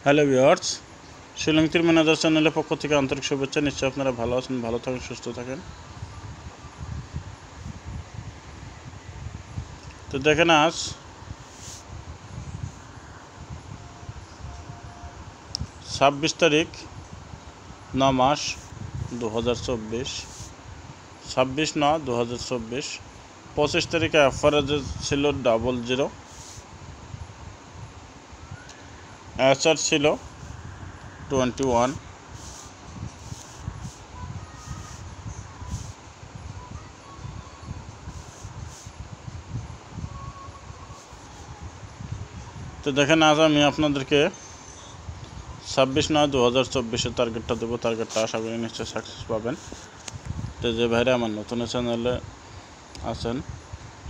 Hello viewers, শিলংতির manager চ্যানেলের পক্ষ থেকে আন্তরিক শুভেচ্ছা। নিশ্চয়ই আপনারা ভালো আছেন, ভালো থাকেন, সুস্থ থাকেন। তো দেখেন, আজ 26 তারিখ 9 মাস 2024, 26/9/2024। 25 তারিখে অ্যাভারেজ ছিল 00, অ্যাচার ছিল 21। তো দেখেন, আজ আমি আপনাদেরকে 26/9/2024 টার্গেটটা দেবো। টার্গেটটা আশা করি নিশ্চয়ই সাকসেস পাবেন। তো যে ভাইরা আমার নতুন চ্যানেলে আছেন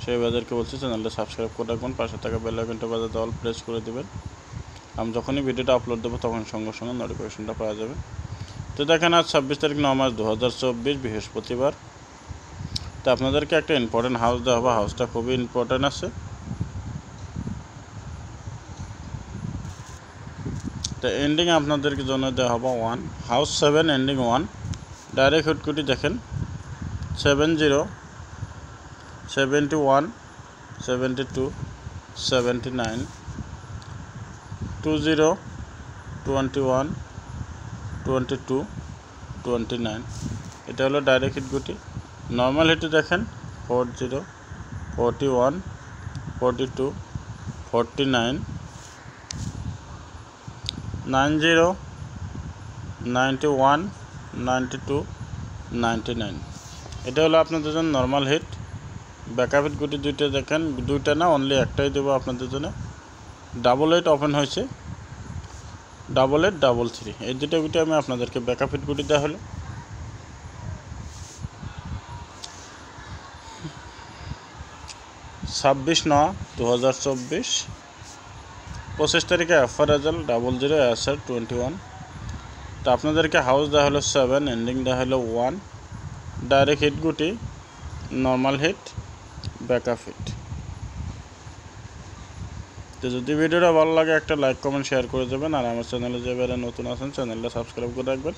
সেই ভাইদেরকে বলছি, চ্যানেলটা সাবস্ক্রাইব করে রাখবেন, পাশে থাকা বেল আইকনটা বাজাতে অল প্রেস করে দেবেন। আমি যখনই ভিডিওটা আপলোড দেবো তখন সঙ্গে সঙ্গে নোটিফিকেশনটা পাওয়া যাবে। তো দেখেন, আজ 26 তারিখ 9 মাস 2024, বৃহস্পতিবার। তো আপনাদেরকে একটা ইম্পর্টেন্ট হাউস দেওয়া হবে। হাউসটা খুবই ইম্পর্টেন্ট আছে। তো এন্ডিং আপনাদেরকে জন্য দেওয়া হবে 1, হাউস 7 এন্ডিং 1। ডাইরেক্ট হিটকুটি দেখেন 70, 71, 72, 79, 20, 21, 22, 29। এটা হলো ডাইরেক্ট হিট গুটি। নর্মাল হিটে দেখেন 40, 41, 42, 49, 90, 91, 92, 99। এটা হলো আপনাদের জন্য নর্মাল হিট। ব্যাকআপ হিট গুটি দুইটা দেখেন, দুইটা না, অনলি একটাই দেবো আপনাদের জন্য। ডাবল এইট ওপেন হয়েছে, 88, 33। এই দুটো গুটি আমি আপনাদেরকে ব্যাকআপ হিট গুটি দেওয়া হলো। ছাব্বিশ 9/2024, 25 তারিখে অফার রেজাল্ট 00, অ্যাসার 21। তো আপনাদেরকে হাউস দেওয়া হলো 7, এন্ডিং দেওয়া হলো 1। ডাইরেক্ট হিট গুটি, নর্মাল হিট, ব্যাকআপ হিট। তো যদি ভিডিওটা ভালো লাগে একটা লাইক কমেন্ট শেয়ার করে দেবেন। আর আমার চ্যানেলে যে যারা নতুন আছেন চ্যানেলটা সাবস্ক্রাইব করে রাখবেন,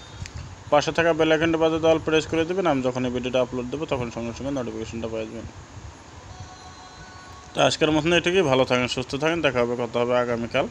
পাশে থাকা বেল আইকনটা বাজাতে অল প্রেস করে দেবেন। আমি যখন এই ভিডিওটা আপলোড দেবো তখন সঙ্গে সঙ্গে নোটিফিকেশনটা পেয়ে যাবেন। তো আজকের মতন এটুকুই। ভালো থাকেন, সুস্থ থাকেন। দেখা হবে, কথা হবে আগামীকাল।